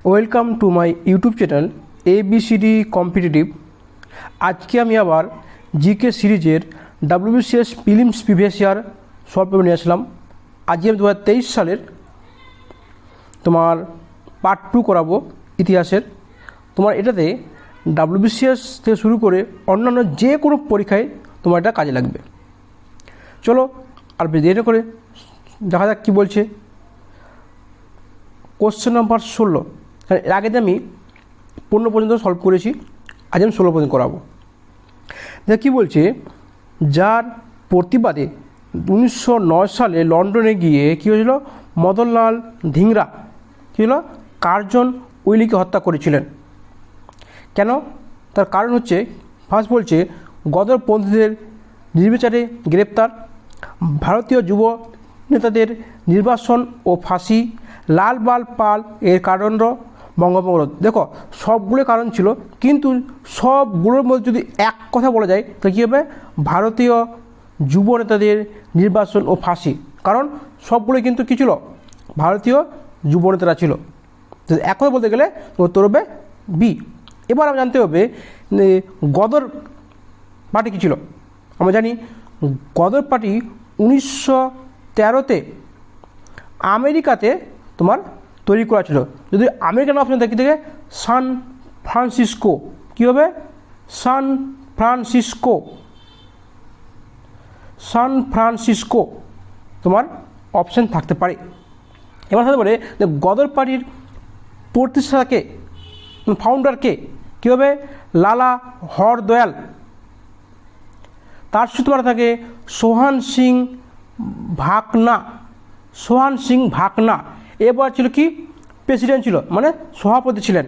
Welcome to my YouTube channel ABCD competitive. আজকে আমি আবার জিকে সিরিজের WBCS prelims previous year solve paper নিয়ে আসলাম। আজকে আমি 2023 সালের তোমার পার্ট 2 করাবো ইতিহাসের। তোমার এটাতে WBCS থেকে শুরু করে অন্যান্য যে কোনো পরীক্ষায় তোমার এটা কাজে লাগবে। চলো আর দেরি করে দেখা যাক কী বলছে। Question number 16। এর আগে আমি 15 পর্যন্ত সলভ করেছি, আজ আমি 16 পর্যন্ত করাবো। দেখ কী বলছে, যার প্রতিবাদে 1909 সালে লন্ডনে গিয়ে কী হয়েছিল, মদনলাল ধিংরা কী হলো, কার্জন উইলিকে হত্যা করেছিলেন। কেন? তার কারণ হচ্ছে, ফার্স্ট বলছে গদরপন্থীদের নির্বিচারে গ্রেপ্তার, ভারতীয় যুব নেতাদের নির্বাসন ও ফাঁসি, লাল বাল পাল এর কারণ বঙ্গভঙ্গ। দেখো সবগুলো কারণ ছিল, কিন্তু সবগুলোর মধ্যে যদি এক কথা বলা যায় তো কী হবে, ভারতীয় যুব নেতাদের নির্বাসন ও ফাঁসি। কারণ সবগুলো কিন্তু কী ছিল, ভারতীয় যুব নেতারা ছিল। এক কথা বলতে গেলে উত্তর হবে বি। এবার আমরা জানতে হবে গদর পার্টি কী ছিল। আমরা জানি গদর পার্টি 1913-তে আমেরিকাতে তোমার তৈরি করা ছিল। যদি আমেরিকান অপশন দেখি থেকে সান ফ্রান্সিসকো, কী হবে, সান ফ্রান্সিসকো তোমার অপশান থাকতে পারে। এবার থাকতে পারে যে গদর পার্টির প্রতিষ্ঠাতাকে, ফাউন্ডারকে কী হবে, লালা হরদয়াল। তার সাথে তোমার থাকে সোহান সিং ভাকনা। এবার ছিল কি, প্রেসিডেন্ট ছিল, মানে সভাপতি ছিলেন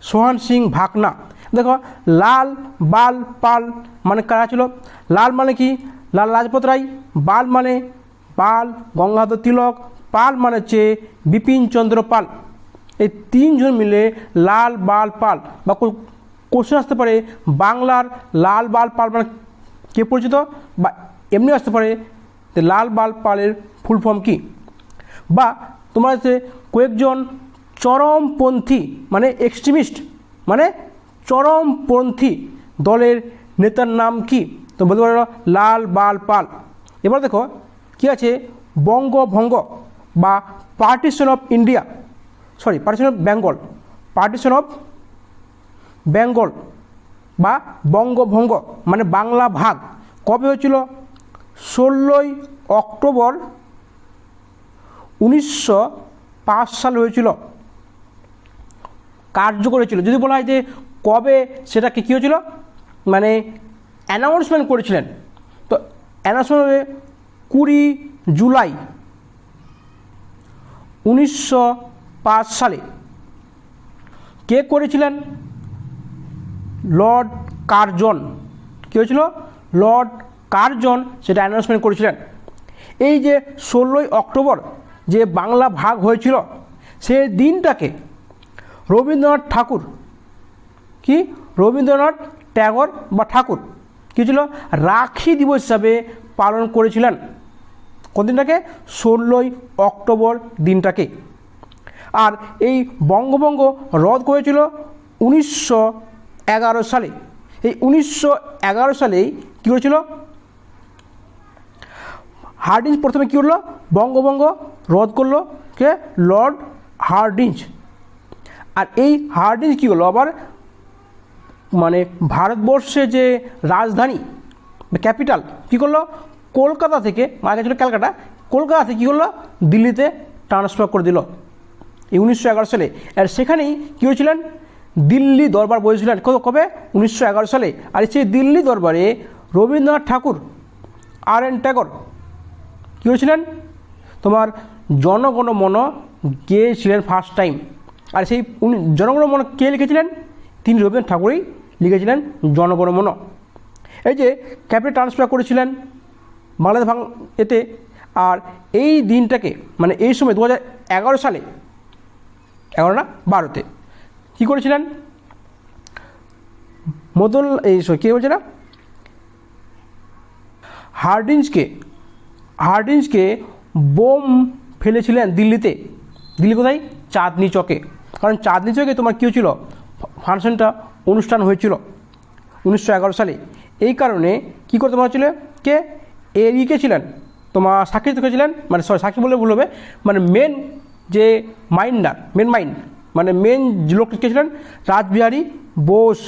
সোহান সিং ভাকনা। দেখো লাল বাল পাল মানে কারা ছিল, লাল মানে কি, লাল লাজপত রায়, বাল মানে বাল গঙ্গাধর তিলক, পাল মানে হচ্ছে বিপিন চন্দ্র পাল। এই তিনজন মিলে লাল বাল পাল, বা কোশ্চেন আসতে পারে বাংলার লাল বাল পাল মানে কে পরিচিত, বা এমনি আসতে পারে লাল বাল পালের ফুল ফর্ম কী, বা তোমার হচ্ছে কয়েকজন চরমপন্থী মানে এক্সট্রিমিস্ট মানে চরমপন্থী দলের নেতার নাম কি, তো বলতে পারো লাল বাল পাল। এবার দেখো কি আছে, বঙ্গভঙ্গ বা পার্টিশন অফ বেঙ্গল বা বঙ্গভঙ্গ মানে বাংলা ভাগ কবে হয়েছিল, 16ই অক্টোবর 1905 সালে হয়েছিল, কার্যকর হয়েছিল। যদি বলা হয় যে কবে সেটাকে কী হয়েছিল, মানে অ্যানাউন্সমেন্ট করেছিলেন, তো অ্যানাউন্সমেন্ট হবে 20 জুলাই 1905 সালে। কে করেছিলেন, লর্ড কার্জন। কী হয়েছিল, লর্ড কার্জন সেটা অ্যানাউন্সমেন্ট করেছিলেন। এই যে 16ই অক্টোবর যে বাংলা ভাগ হয়েছিল, সেই দিনটাকে রবীন্দ্রনাথ ট্যাগর বা ঠাকুর কী ছিল, রাখি দিবস হিসাবে পালন করেছিলেন। কোন দিনটাকে, 16ই অক্টোবর দিনটাকে। আর এই বঙ্গভঙ্গ রদ করেছিল 1911 সালে। এই 1911 সালেই কী হয়েছিল, হার্ডিঞ্জ প্রথমে কী করলো, বঙ্গভঙ্গ রদ করলো, কে, লর্ড হার্ডিঞ্জ। আর এই হার্ডিঞ্জ কী হলো, আবার মানে ভারতবর্ষে যে রাজধানী ক্যাপিটাল কী করলো, কলকাতা থেকে, আগে ছিল ক্যালকাটা, কলকাতা থেকে কী করলো, দিল্লিতে ট্রান্সফার করে দিল এই 1911 সালে। আর সেখানেই কী হয়েছিলেন, দিল্লি দরবার বসেছিলেন কবে, 1911 সালে। আর সেই দিল্লি দরবারে রবীন্দ্রনাথ ঠাকুর, আর.এন. ট্যাগর কী হয়েছিলেন, তোমার জনগণমন গেয়েছিলেন ফার্স্ট টাইম। আর সেই জনগণমন কে লিখেছিলেন, তিনি রবীন্দ্রনাথ ঠাকুরই লিখেছিলেন জনগণমন। এই যে ক্যাপিটাল ট্রান্সফার করেছিলেন বাংলাদেশ এতে। আর এই দিনটাকে মানে এই সময় 2011 সালে, 11 না 12তে কী করেছিলেন, কে বলছে না, হার্ডিঞ্জকে বোম ফেলেছিলেন দিল্লিতে। দিল্লি কোথায়, চাঁদনি চকে। কারণ চাঁদনি চৌকে তোমার কী হয়েছিল, ফাংশনটা অনুষ্ঠান হয়েছিল 1911 সালে। এই কারণে কী করতে হচ্ছিল, কে কে ছিলেন তোমার সাক্ষী ছিলেন, মানে সাক্ষী বলে ভুল হবে, মানে মেন যে মাইন্ডার, মেন মাইন্ড মানে মেন লোক কে ছিলেন, রাসবিহারী বোস।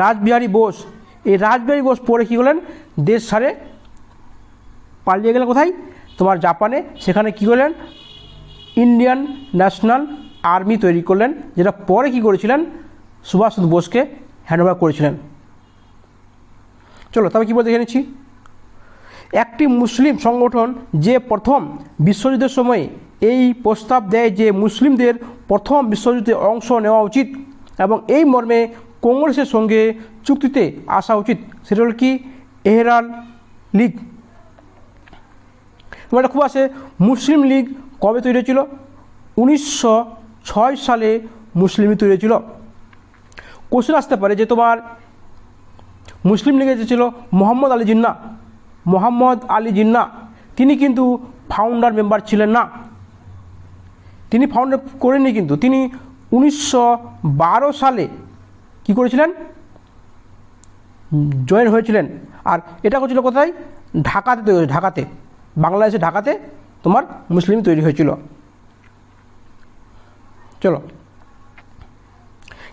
রাসবিহারী বোস, এই রাসবিহারী বোস পরে কী করলেন, দেশ ছাড়ে পালিয়ে গেলেন কোথায়, তোমার জাপানে। সেখানে কী করলেন, ইন্ডিয়ান ন্যাশনাল আর্মি তৈরি করলেন, যেটা পরে কী করেছিলেন, সুভাষচন্দ্র বোসকে হ্যান্ডওভার করেছিলেন। চলো তবে কী বলতে দেখে নিচ্ছি। একটি মুসলিম সংগঠন যে প্রথম বিশ্বযুদ্ধের সময় এই প্রস্তাব দেয় যে মুসলিমদের প্রথম বিশ্বযুদ্ধে অংশ নেওয়া উচিত এবং এই মর্মে কংগ্রেসের সঙ্গে চুক্তিতে আসা উচিত, সেটা হল কি, এহরান লীগ। এটা খুব আছে, মুসলিম লীগ কবে তৈরি হয়েছিল, 1906 সালে মুসলিম লীগ তৈরি হয়েছিল। কোশ্চেন আসতে পারে যে তোমার মুসলিম লীগে যে ছিল মোহাম্মদ আলী জিন্না, তিনি কিন্তু ফাউন্ডার মেম্বার ছিলেন না, তিনি ফাউন্ডার করেননি, কিন্তু তিনি 1912 সালে কি করেছিলেন, জয়েন হয়েছিলেন। আর এটা করছিল কোথায়, ঢাকাতে তৈরি হয়েছে, ঢাকাতে, বাংলাদেশে ঢাকাতে তোমার মুসলিম তৈরি হয়েছিল। চলো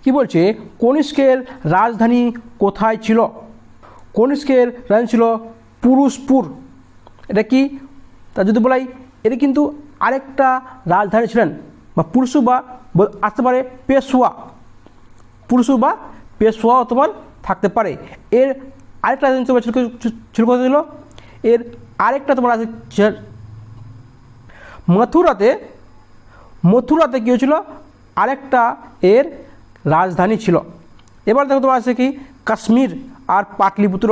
কি বলছে, কনিষ্কের রাজধানী কোথায় ছিল, কনিষ্কের রাজধানী ছিল পুরুষপুর। এটা কি, তা যদি বলাই, এটা কিন্তু আরেকটা রাজধানী ছিলেন, বা পুরুষু বা আসতে পারে পেশোয়া, পুরুষু বা পেশোয়াও তোমার থাকতে পারে। এর আরেকটা রাজধানী তোমার ছিল কোথায় ছিল, এর আরেকটা তোমার আছে মথুরাতে কী হয়েছিল, আরেকটা এর রাজধানী ছিল। এবার দেখো তোমার আছে কি, কাশ্মীর আর পাটলিপুত্র।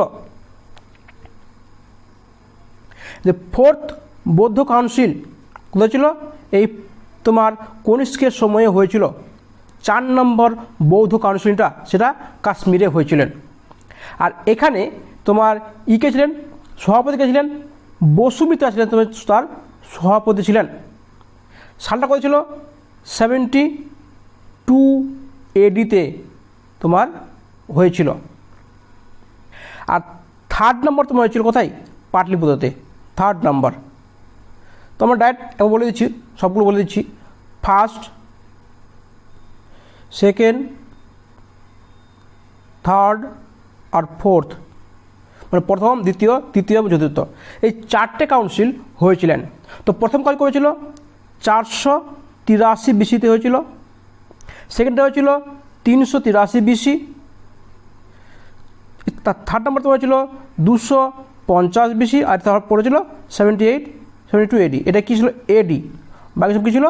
যে ফোর্থ বৌদ্ধ কাউন্সিল কোথায় ছিল, এই তোমার কনিষ্কের সময়ে হয়েছিল। 4 নম্বর বৌদ্ধ কাউন্সিলটা সেটা কাশ্মীরে হয়েছিলেন। আর এখানে তোমার কে ছিলেন, সভাপতি কে ছিলেন, বসুমিত্রা ছিলেন তোমার তার সভাপতি ছিলেন। সালটা কত ছিল, 72 AD-তে তোমার হয়েছিল। আর 3rd নম্বর তোমার হয়েছিল কোথায়, পাটলিপুত্রতে, 3rd নম্বর। তো আমরা ডাইরেক্ট একবার বলে দিচ্ছি, সবগুলো বলে দিচ্ছি, 1st, 2nd, 3rd আর 4th, মানে প্রথম, দ্বিতীয়, তৃতীয়, চতুর্থ, এই 4টে কাউন্সিল হয়েছিলেন। তো প্রথম কাজ করেছিল 483 BC-তে হয়েছিল, সেকেন্ডটা হয়েছিল 383 BC, 3rd নম্বর তোমার ছিল 250 BC, আর তারপরে ছিল 72 AD। এটা কী ছিল, AD, বাকি সব কী ছিল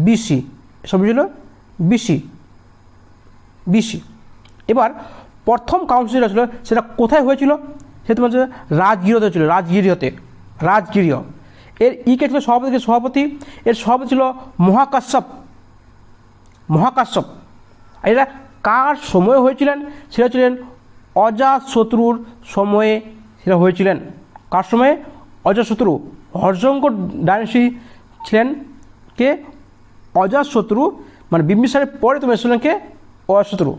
BC, সব ছিল BC। এবার প্রথম কাউন্সিলটা ছিল সেটা কোথায় হয়েছিল, সে তোমার রাজগৃহতে হয়েছিল, রাজগৃহ। এর কে ছিল সভাপতি, এর সভাপতি ছিল মহাকাশ্যপ। আর এরা কার সময়ে হয়েছিলেন, সেটা ছিলেন অজাতশত্রুর সময়ে সেটা হয়েছিলেন। কার সময়ে, অজাতশত্রু, হর্যঙ্ক ডাইনেস্টি ছিলেন কে, অজাতশত্রু, মানে বিম্বিসারের পরে তুমি এসেছিলেন কে, অজাতশত্রু।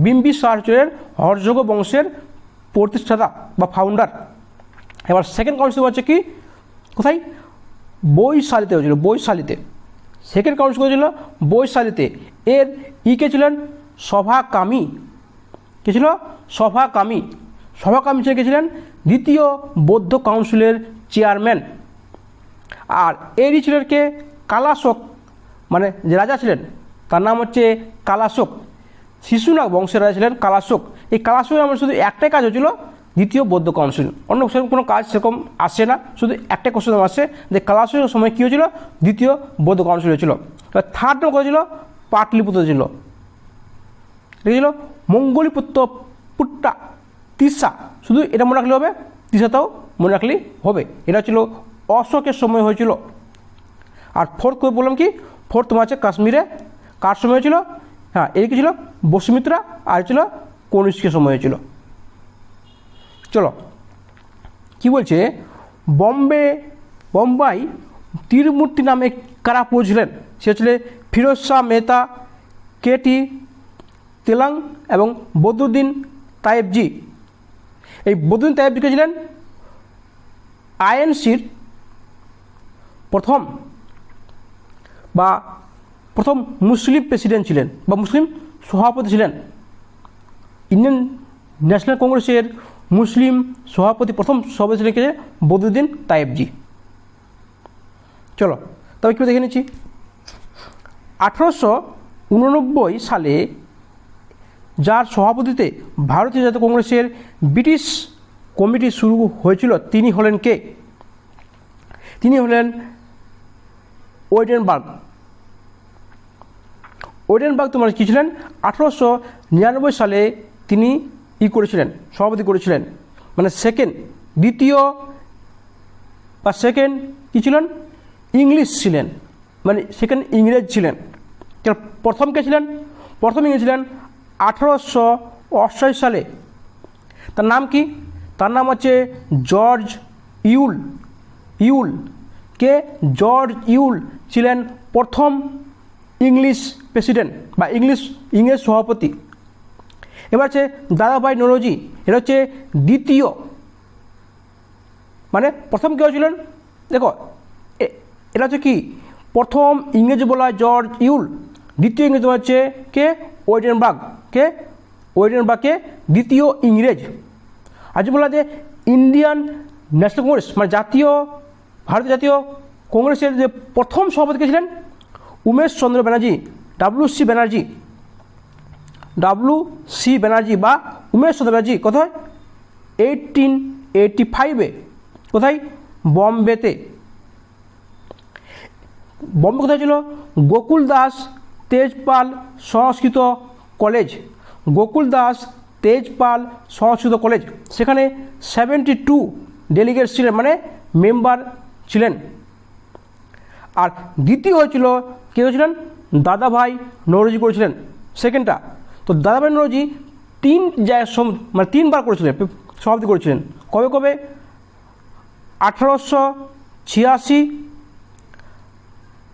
বিম্বিসার ছিলেন হর্যঙ্ক বংশের প্রতিষ্ঠাতা বা ফাউন্ডার। এবার সেকেন্ড কাউন্সিল হচ্ছে কি, কোথায়, বৈশালীতে হয়েছিল, বৈশালীতে। সেকেন্ড কাউন্সিল হয়েছিল বৈশালীতে। এর কে ছিলেন, সভাকামী, কে ছিল, সভাকামী কে ছিলেন দ্বিতীয় বৌদ্ধ কাউন্সিলের চেয়ারম্যান। আর এরই ছিলেন কে, কালাশোক, মানে যে রাজা ছিলেন তার নাম হচ্ছে কালাশোক, শিশুনাগ বংশের রাজা ছিলেন কালাশোক। এই কালাশোকের আমার শুধু একটাই কাজ হয়েছিল, দ্বিতীয় বৌদ্ধ কাউন্সিল, অন্য সেরকম কোনো কাজ সেরকম আসে না, শুধু একটা কোশ্চেন আসে যে কালাশোকের সময় কী হয়েছিল, দ্বিতীয় বৌদ্ধ কাউন্সিল হয়েছিল। এবার 3rd নম্বর করেছিল পাটলিপুত্র ছিল, এটা ছিল মঙ্গলিপুত্র তিসা, শুধু এটা মনে রাখলে হবে, তিসাটাও মনে রাখলেই হবে। এটা ছিল অশোকের সময় হয়েছিল। আর 4th করে বললাম কি, 4th তোমার আছে কাশ্মীরে, কার সময় হয়েছিল, হ্যাঁ এর কি ছিল, বসুমিত্রা, আর ছিল কনিষ্কের সময় হয়েছিল। চলো কি বলছে, বোম্বাই তীরমূর্তি নামে কারা পড়েছিলেন? সে হচ্ছিলেন ফিরোজ শাহ মেহতা, কেটি তেলাং এবং বদরুদ্দিন তায়েবজি। এই বদরুদ্দিন তায়েবজি কে ছিলেন আইএনসির প্রথম মুসলিম প্রেসিডেন্ট ছিলেন বা মুসলিম সভাপতি ছিলেন। ইন্ডিয়ান ন্যাশনাল কংগ্রেসের মুসলিম সভাপতি প্রথম সভাপতি ছিলেন কে? বদরুদ্দিন তায়েবজি। চলো তবে কী দেখে নিচ্ছি। 1889 সালে যার সভাপতিতে ভারতীয় জাতীয় কংগ্রেসের ব্রিটিশ কমিটি শুরু হয়েছিল তিনি হলেন কে? তিনি হলেন ওয়েডেনবার্গ। ওয়েডেনবার্গ তোমার কী ছিলেন? 1899 সালে তিনি করেছিলেন, সভাপতি করেছিলেন, মানে দ্বিতীয় কী ছিলেন? ইংলিশ ছিলেন, মানে সেকেন্ড ইংরেজ ছিলেন। প্রথম কে ছিলেন? প্রথম ইংরেজ ছিলেন 1888 সালে। তার নাম কি? তার নাম হচ্ছে জর্জ ইউল। কে? জর্জ ইউল ছিলেন প্রথম ইংলিশ প্রেসিডেন্ট বা ইংরেজ সভাপতি। এবার হচ্ছে দাদাভাই নওরোজি, এটা হচ্ছে দ্বিতীয়, মানে প্রথম কেউ ছিলেন দেখো এটা হচ্ছে কি প্রথম ইংরেজি বলা হয় জর্জ ইউল, দ্বিতীয় ইংরেজ হচ্ছে কে? ওয়েডেনবার্গকে দ্বিতীয় ইংরেজ। আজ বলা যে ইন্ডিয়ান ন্যাশনাল কংগ্রেস মানে ভারতীয় জাতীয় কংগ্রেসের যে প্রথম সভাপতি কে ছিলেন? উমেশ চন্দ্র ব্যানার্জি, WC ব্যানার্জি বা উমেশ চন্দ্র ব্যানার্জি। কোথায়? 1885-এ। কোথায়? বম্বেতে। বম্বে কোথায় ছিল? গোকুল দাস তেজপাল সংস্কৃত কলেজ, সেখানে 72 ডেলিগেটস ছিলেন, মানে মেম্বার ছিলেন। আর দ্বিতীয় হয়েছিল কে হয়েছিলেন? দাদাভাই নওরোজি করেছিলেন সেকেন্ডটা। তো দাদাভাই নওরোজি তিনবার করেছিলেন, সভাপতি করেছিলেন। কবে? 1886,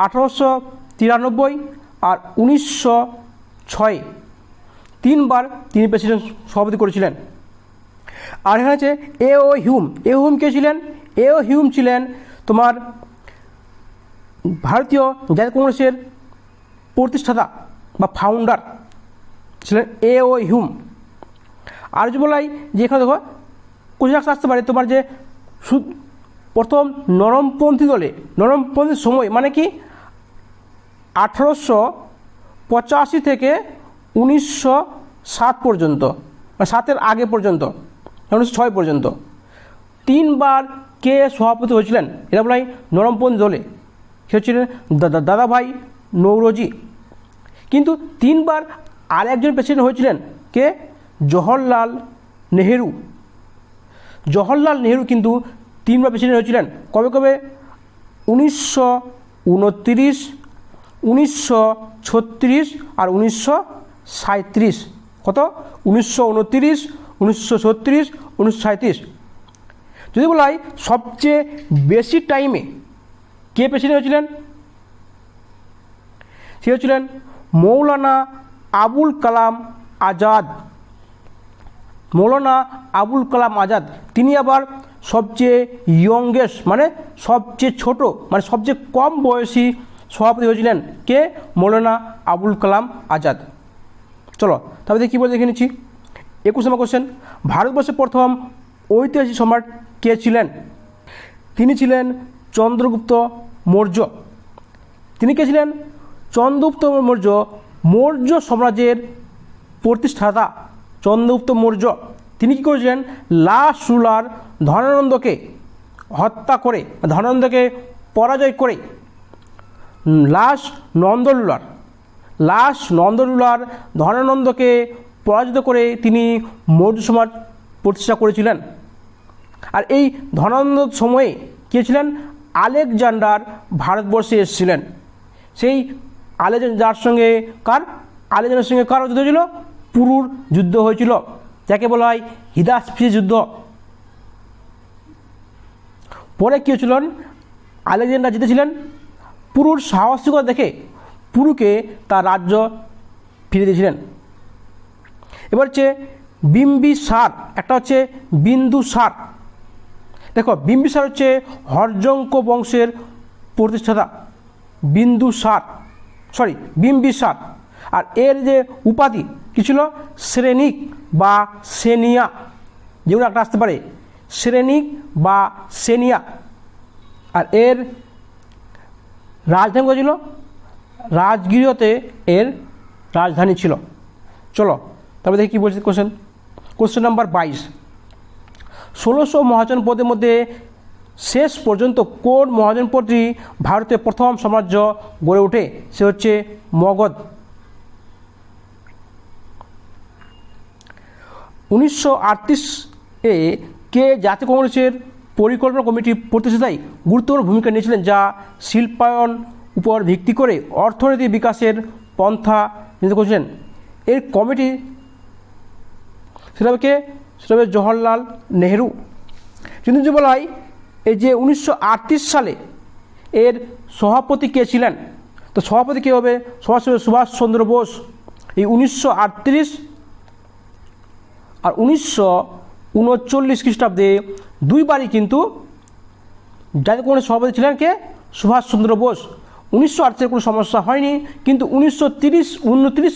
1893 আর 1906 তিনবার তিনি প্রেসিডেন্ট সভাপতি করেছিলেন। আর এখানে আছে A.O. হিউম কে ছিলেন? A.O. হিউম ছিলেন তোমার ভারতীয় জাতীয় কংগ্রেসের প্রতিষ্ঠাতা বা ফাউন্ডার ছিলেন A.O. হিউম। আর যে বলাই যে এখানে দেখো কোশ্চেন আসতে পারে তোমার যে প্রথম নরমপন্থী সময় মানে কি 1885 থেকে 1907 পর্যন্ত, মানে 7-এর আগে পর্যন্ত, 1906 পর্যন্ত তিনবার কে সভাপতি হয়েছিলেন? এরা বলাই নরমপন্থী দলে। সে হচ্ছিলেন দাদাভাই নওরোজি। কিন্তু তিনবার আর একজন প্রেসিডেন্ট হয়েছিলেন কে? জওহরলাল নেহেরু কিন্তু তিনবার প্রেসিডেন্ট হয়েছিলেন। কবে? 1929, 1936 আর 1937। কত? 1929, 1936, 1937। যদি বলা হয় সবচেয়ে বেশি টাইমে কে প্রেসিডেন্ট হয়েছিলেন? সে হচ্ছিলেন মৌলানা আবুল কালাম আজাদ। তিনি আবার সবচেয়ে ইয়ংগেস্ট, মানে সবচেয়ে ছোট, মানে সবচেয়ে কম বয়সী সভাপতি হয়েছিলেন কে? মৌলানা আবুল কালাম আজাদ। চলো তারপরে কী বলে দেখে নিচ্ছি। 21 নম্বর কোশ্চেন, ভারতবর্ষের প্রথম ঐতিহাসিক সম্রাট কে ছিলেন? তিনি ছিলেন চন্দ্রগুপ্ত মৌর্য। তিনি কে ছিলেন? চন্দ্রগুপ্ত মৌর্য সাম্রাজ্যের প্রতিষ্ঠাতা চন্দ্রগুপ্ত মৌর্য। তিনি কী করেছিলেন? লাস্ট রুলার ধনানন্দকে হত্যা করে, ধনানন্দকে পরাজয় করে, লাস্ট নন্দ রুলার ধনানন্দকে পরাজিত করে তিনি মৌর্য সমাজ প্রতিষ্ঠা করেছিলেন। আর এই ধনানন্দ সময়ে কে ছিলেন? আলেকজান্ডার ভারতবর্ষে এসেছিলেন। সেই আলেকজান্ডারের সঙ্গে কার যুদ্ধ হয়েছিল? পুরুর যুদ্ধ হয়েছিল, যাকে বলা হয় হিদাসপিস যুদ্ধ। পরে কী হয়েছিলেন? আলেকজান্ডার জিতেছিলেন, পুরুর সাহসিকতা দেখে পুরুকে তার রাজ্য ফিরে দিয়েছিলেন। এবার হচ্ছে বিম্বিসার, একটা হচ্ছে বিন্দুসার। দেখো বিম্বিসার হচ্ছে হর্যঙ্ক বংশের প্রতিষ্ঠাতা, বিম্বিসার। আর এর যে উপাধি কী ছিল, শ্রেণিক বা সেনিয়া, যেগুলো একটা আসতে পারে, শ্রেণিক বা সেনিয়া। আর এর রাজধানী ছিল রাজগৃহতে, এর রাজধানী ছিল। চলো তবে দেখি কী বলছে কোশ্চেন নাম্বার 22। 1600 মহাজনপদের মধ্যে শেষ পর্যন্ত কোন মহাজনপদটি ভারতের প্রথম সাম্রাজ্য গড়ে ওঠে? সে হচ্ছে মগধ। 1938-এ কে জাতীয় কংগ্রেসের পরিকল্পনা কমিটির প্রতিষ্ঠাতায় গুরুত্বপূর্ণ ভূমিকা নিয়েছিলেন, যা শিল্পায়ন উপর ভিত্তি করে অর্থনৈতিক বিকাশের পন্থা নির্ধারণ করেছিলেন? এর কমিটি সেটা হবে জওহরলাল নেহেরু। কিন্তু যে বলা হয় এই যে 1938 সালে এর সভাপতি কে ছিলেন? তো সভাপতি কে হবে? সুভাষচন্দ্র বোস। এই 1938 আর 1939 খ্রিস্টাব্দে দুইবারই কিন্তু জাতীয় কংগ্রেসের সভাপতি ছিলেন কে? সুভাষচন্দ্র বোস। 1938 কোনো সমস্যা হয়নি, কিন্তু 1939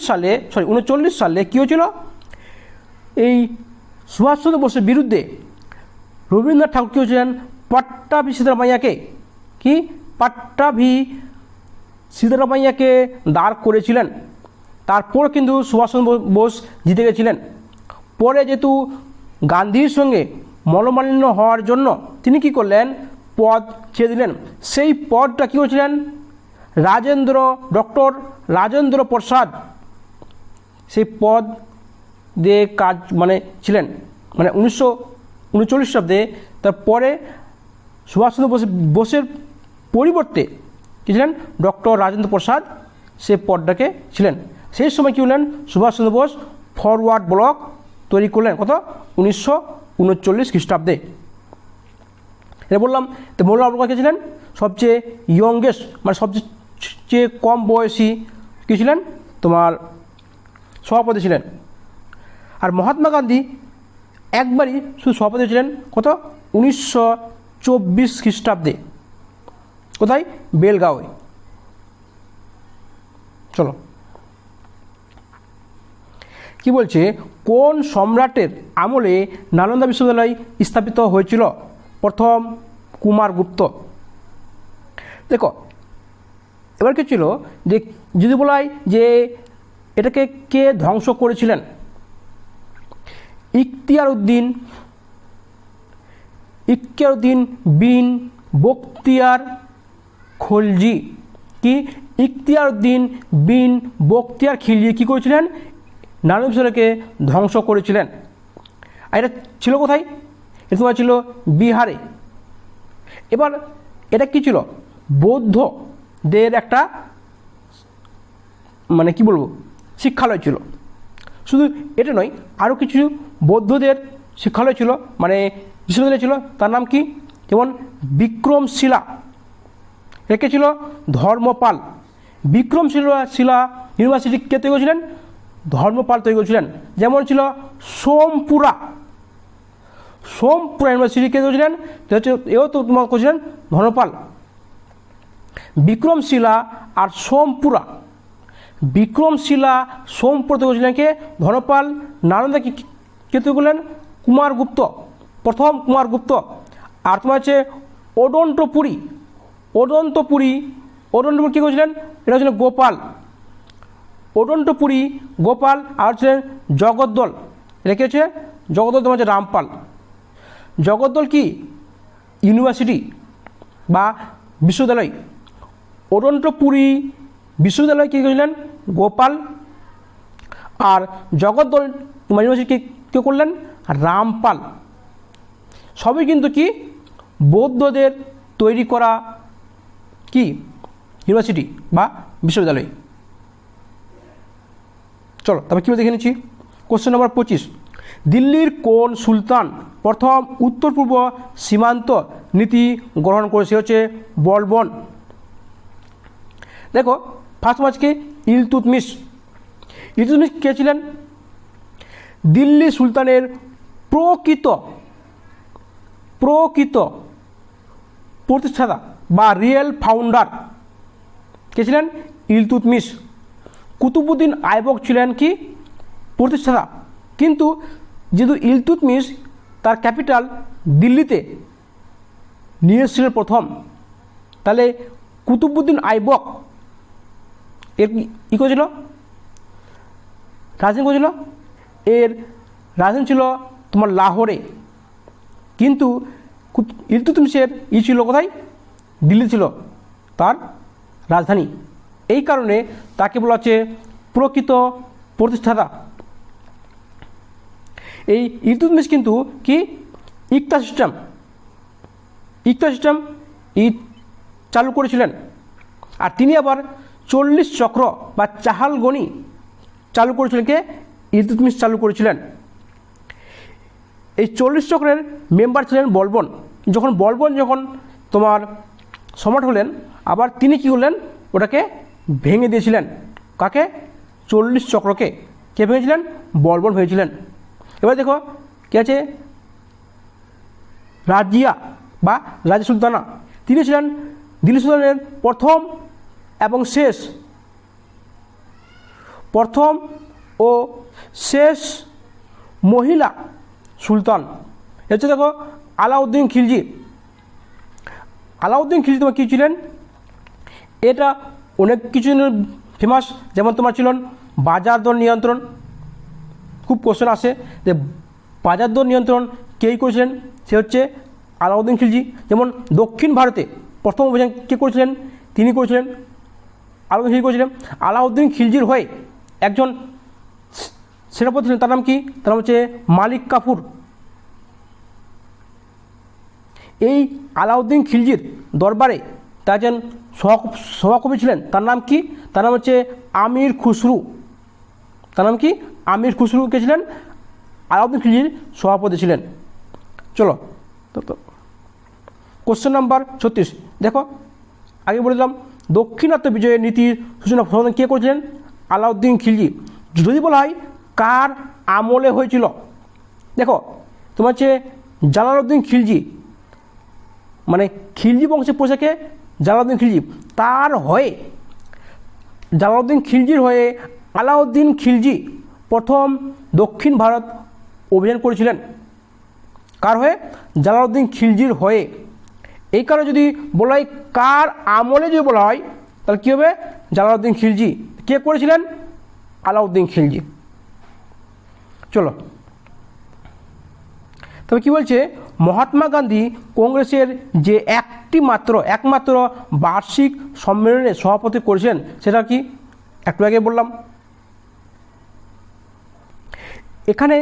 সালে কী হয়েছিল? এই সুভাষচন্দ্র বোসের বিরুদ্ধে রবীন্দ্রনাথ ঠাকুর কী হয়েছিলেন? পট্টাভি সীতারামাইয়াকে দাঁড় করেছিলেন। তারপর কিন্তু সুভাষচন্দ্র বোস জিতে গেছিলেন। পরে যেহেতু গান্ধীর সঙ্গে মনোমালিন্য হওয়ার জন্য তিনি কি করলেন? পদ ছেড়ে দিলেন। সেই পদটা কী করেছিলেন? ডক্টর রাজেন্দ্র প্রসাদ সেই পদ দিয়ে কাজ ছিলেন 1939 খ্রিস্টাব্দে। তারপরে সুভাষচন্দ্র বোসের পরিবর্তে কী ছিলেন? ডক্টর রাজেন্দ্র প্রসাদ সে পদটাকে ছিলেন। সেই সময় কী হলেন? সুভাষচন্দ্র বোস ফরওয়ার্ড ব্লক তৈরি করলেন। কত? 1939 খ্রিস্টাব্দে। এটা বললাম। তো মৌলানা আবুল কালাম কে ছিলেন? সবচেয়ে ইয়ংগেস্ট, সবচেয়ে কম বয়সী কী ছিলেন? তোমার সভাপতি ছিলেন। আর মহাত্মা গান্ধী একবারই শুধু সভাপতি ছিলেন। কত? 1924 খ্রিস্টাব্দে। কোথায়? বেলগাঁওয়ে। চলো কি বলছে, কোন সম্রাটের আমলে নালন্দা বিশ্ববিদ্যালয় স্থাপিত হয়েছিল? প্রথম কুমারগুপ্ত। দেখো এবার কি ছিল, যে যদি বলা হয় যে এটাকে কে ধ্বংস করেছিলেন? ইখতিয়ার উদ্দিন বিন বখতিয়ার খিলজি। কি? ইখতিয়ার উদ্দিন বিন বখতিয়ার খিলজি কী করেছিলেন? নালন্দা বিশ্ববিদ্যালয়কে ধ্বংস করেছিলেন। আর এটা ছিল কোথায়? এটা তোমার ছিল বিহারে। এবার এটা কী ছিল? বৌদ্ধদের একটা কি বলবো, শিক্ষালয় ছিল। শুধু এটা নয়, আরও কিছু বৌদ্ধদের শিক্ষালয় ছিল, বিশ্ববিদ্যালয় ছিল। তার নাম কি? যেমন বিক্রমশিলা, একে ছিল ধর্মপাল। বিক্রমশিলা ইউনিভার্সিটি কে তৈরি করেছিলেন? ধর্মপাল তৈরি করেছিলেন। যেমন ছিল সোমপুরা ইউনিভার্সিটি কে তৈরি করেছিলেন? এও তো তোমার করেছিলেন ধর্মপাল। বিক্রমশিলা আর সোমপুরা তৈরি করেছিলেন কে? ধর্মপাল। নালন্দা কে তৈরি করলেন? কুমারগুপ্ত, প্রথম কুমারগুপ্ত। আর তোমার হচ্ছে ওডন্তপুরী কে করেছিলেন? এটা হচ্ছিলেন গোপাল। আর হচ্ছিলেন জগদ্দল। এটা কি হচ্ছে? জগদ্দল তোমার হচ্ছে রামপাল। জগদ্দল কি? ইউনিভার্সিটি বা বিশ্ববিদ্যালয়। ওডন্তপুরী বিশ্ববিদ্যালয় কী করেছিলেন? গোপাল। আর জগদ্দল তোমার ইউনিভার্সিটি কে করলেন? রামপাল। সবই কিন্তু কি বৌদ্ধদের তৈরি করা কি ইউনিভার্সিটি বা বিশ্ববিদ্যালয়। চলো তবে কী দেখে নিচ্ছি। Question number 25। দিল্লির কোন সুলতান প্রথম উত্তর পূর্ব সীমান্ত নীতি গ্রহণ করেছে? হচ্ছে বলবন। দেখো ফার্স্ট মাঝকে ইলতুৎমিশ। ইলতুৎমিশ কে ছিলেন? দিল্লি সুলতানের প্রকৃত প্রতিষ্ঠাতা বা রিয়েল ফাউন্ডার কে ছিলেন? ইলতুৎমিশ। কুতুবউদ্দিন আইবক ছিলেন কি? প্রতিষ্ঠাতা। কিন্তু যেহেতু ইলতুৎমিশ তার ক্যাপিটাল দিল্লিতে নিয়ে এসেছিলেন প্রথম, তাহলে কুতুবউদ্দিন আইবক এর কী করেছিল? রাজধানী করেছিল? এর রাজধানী ছিল তোমার লাহোরে, কিন্তু ইলতুৎমিশের ছিল কোথায়? দিল্লি ছিল তার রাজধানী। এই কারণে তাকে বলা হচ্ছে প্রকৃত প্রতিষ্ঠাতা। এই ইলতুৎমিশ কিন্তু কি ইকতা সিস্টেম চালু করেছিলেন। আর তিনি আবার 40 চক্র বা চাহাল গণি চালু করেছিলেন। কে? ইলতুৎমিশ চালু করেছিলেন। এই 40 চক্রের মেম্বার ছিলেন বলবন। যখন তোমার সম্রাট হলেন, আবার তিনি কি হলেন? ওটাকে ভেঙে দিয়েছিলেন। কাকে? 40 চক্রকে। কে ভেঙেছিলেন? বলবন ভেঙেছিলেন। এবার দেখো কে আছে? রাজিয়া বা রাজি সুলতানা। তিনি ছিলেন দিল্লি সুলতানের প্রথম ও শেষ মহিলা সুলতান। হচ্ছে দেখো আলাউদ্দিন খিলজি। তোমার কী ছিলেন? এটা অনেক কিছু ফেমাস, যেমন তোমার ছিলেন বাজার দর নিয়ন্ত্রণ। খুব কোশ্চেন আসে যে বাজার দর নিয়ন্ত্রণ কেই করেছিলেন? সে হচ্ছে আলাউদ্দিন খিলজি। যেমন দক্ষিণ ভারতে প্রথম অভিযান কে করেছিলেন? তিনি করেছিলেন, আলাউদ্দিন খিলজি করেছিলেন। আলাউদ্দিন খিলজির হয়ে একজন সেনাপতি ছিলেন, তার নাম কি? তার নাম হচ্ছে মালিক কাফুর। এই আলাউদ্দিন খিলজির দরবারে তার একজন সভাকবি ছিলেন, তার নাম কি? তার নাম হচ্ছে আমির খুসরু। কে ছিলেন? আলাউদ্দিন খিলজির সভাপতি ছিলেন। চলো কোশ্চেন নাম্বার 36 দেখো, আগে বলে দিলাম দক্ষিণাত্য বিজয়ের নীতির সূচনা কে করেছিলেন? আলাউদ্দিন খিলজি। যদি বলা হয় কার আমলে হয়েছিল, দেখো তোমার হচ্ছে জালালউদ্দিন খিলজি, মানে খিলজি বংশের পোশাকে জালালউদ্দিন খিলজি। জালালউদ্দিন খিলজির হয়ে আলাউদ্দিন খিলজি প্রথম দক্ষিণ ভারত অভিযান করেছিলেন। কার হয়ে? জালালউদ্দিন খিলজির হয়ে। এই কারণে যদি বলা হয় কার আমলে যদি বলা হয়, তাহলে কী হবে? জালালউদ্দিন খিলজি। কে করেছিলেন? আলাউদ্দিন খিলজি। চলো তবে কি বলছে, মহাত্মা গান্ধী কংগ্রেসের যে একমাত্র বার্ষিক সম্মেলনে সভাপতি করেছেন, সেটা কি? একটু আগে বললাম। এখানে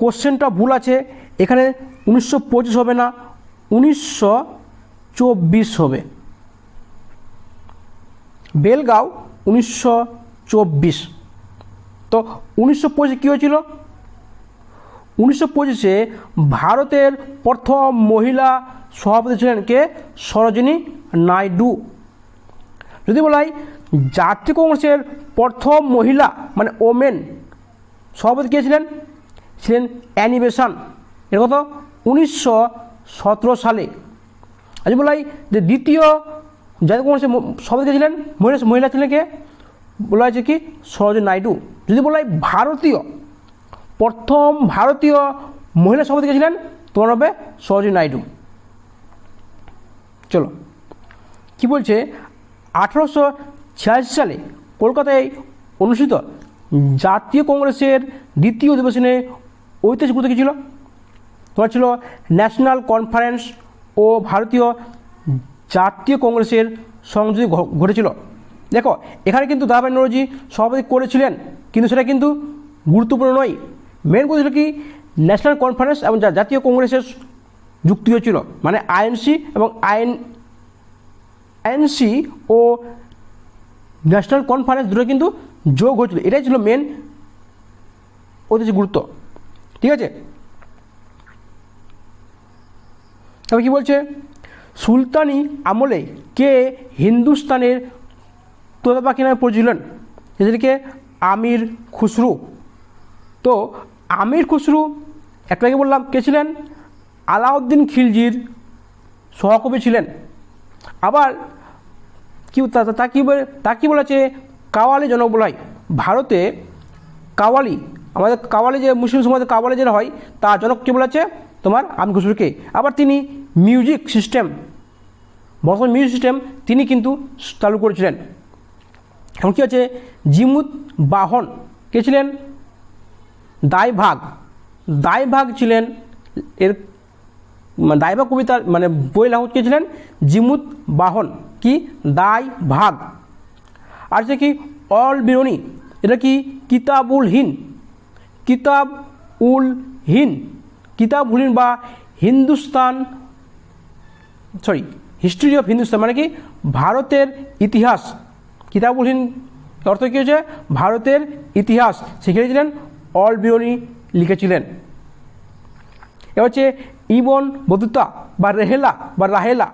কোশ্চেনটা ভুল আছে, এখানে 1925 হবে না, 1924 হবে। বেলগাঁও 1924। তো 1925 কী হয়েছিল? 1925 ভারতের প্রথম মহিলা সভাপতি ছিলেন কে? সরোজিনী নাইডু। যদি বলা হয় জাতীয় কংগ্রেসের প্রথম মহিলা মানে ওমেন সভাপতি কে ছিলেন? Annie Besant. এর কত? 1917 সালে। আর যদি বলা হয় যে দ্বিতীয় জাতীয় কংগ্রেসের সভাপতি কে ছিলেন? মহিলা ছিলেন কে? বলা হয়েছে কি? সরোজিনী নাইডু। যদি বলা হয় প্রথম ভারতীয় মহিলা সভাপতি কে ছিলেন? তোমার হবে সরোজিনী নাইডু। চলো কি বলছে, 1886 সালে কলকাতায় অনুষ্ঠিত জাতীয় কংগ্রেসের দ্বিতীয় অধিবেশনে ঐতিহাসিক গুরুত্ব কী ছিল? তোমার ছিল ন্যাশনাল কনফারেন্স ও ভারতীয় জাতীয় কংগ্রেসের সংযোগ ঘটেছিল। দেখো এখানে কিন্তু দাদাভাই নওরোজি সভাপতি করেছিলেন, কিন্তু সেটা কিন্তু গুরুত্বপূর্ণ নয়। মেন কথা ছিল কি? ন্যাশনাল কনফারেন্স এবং জাতীয় কংগ্রেসের যুক্তি হয়েছিল, মানে আইএনসি ও ন্যাশনাল কনফারেন্স দুটো কিন্তু যোগ হয়েছিল। এটাই ছিল মেন ঐতিহাসিক গুরুত্ব। ঠিক আছে, তবে কি বলছে, সুলতানি আমলে কে হিন্দুস্তানের তোতা পাখি নামে পরিচিত ছিলেন, এদেরকে আমির খুসরু। তো আমির খুসরু একটু আগে বললাম কে ছিলেন, আলাউদ্দিন খিলজির সহকবি ছিলেন। আবার কি তা কি বলেছে, কাওয়ালি জনক বলা হয়। ভারতে কাওয়ালি, আমাদের কাওয়ালি যে মুসলিম সমাজে কাওয়ালি যেটা হয় তার জনক কে বলেছে, তোমার আমির খুসরুকে। আবার তিনি মিউজিক সিস্টেম, বর্তমান মিউজিক সিস্টেম তিনি কিন্তু চালু করেছিলেন। এখন কী আছে, জিমুত বাহন কে ছিলেন, দাইভাগ ছিলেন এর দাইভাগ কবিতার মানে বই লেখক কে ছিলেন, জিমুত বাহন কি দাইভাগ। আর সে কি অল বিরনি, এটা কি কিতাবুল হিন বা হিস্ট্রি অফ হিন্দুস্তান মানে কি ভারতের ইতিহাস। কিতাবুল হিন অর্থ কী হচ্ছে, ভারতের ইতিহাস শিখিয়েছিলেন, অল বিরনি লিখেছিলেন। এবার হচ্ছে ইবন বতুতা বা রাহেলা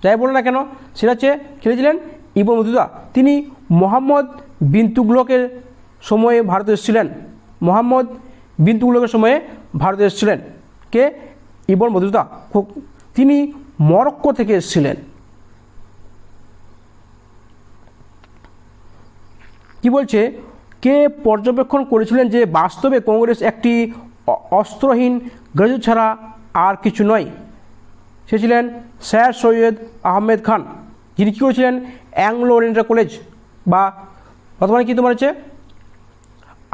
যাই বলো না কেন, সেটা হচ্ছে লিখেছিলেন ইবন বতুতা। তিনি মোহাম্মদ বিন তুগলকের সময়ে ভারতে এসেছিলেন। কে, ইবন বতুতা। তিনি মরক্কো থেকে এসেছিলেন। কি বলছে, কে পর্যবেক্ষণ করেছিলেন যে বাস্তবে কংগ্রেস একটি অস্ত্রহীন গ্রাজুয়েট ছাড়া আর কিছু নয়। সে ছিলেন স্যার সৈয়দ আহমেদ খান, যিনি কী করেছিলেন অ্যাংলো ওরিয়েন্টাল কলেজ বা বর্তমানে কী তোমার হচ্ছে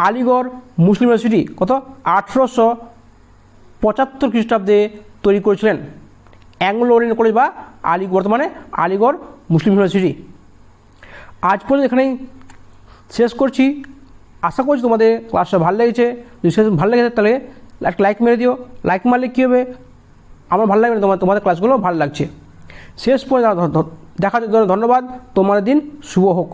আলিগড় মুসলিম ইউনিভার্সিটি 1875 খ্রিস্টাব্দে তৈরি করেছিলেন। অ্যাংলো ওরিয়েন্টাল কলেজ বা বর্তমানে আলিগড় মুসলিম ইউনিভার্সিটি। আজ পর্যন্ত এখানেই শেষ করছি। আশা করছি তোমাদের ক্লাসটা ভালো লেগেছে। যদি ভালো লেগেছে তাহলে একটা লাইক মেরে দিও। লাইক মারলে কী হবে, আমার ভালো লাগবে, তোমাদের ক্লাসগুলো ভালো লাগছে। শেষ পর্যন্ত দেখার জন্য ধন্যবাদ। তোমাদের দিন শুভ হোক।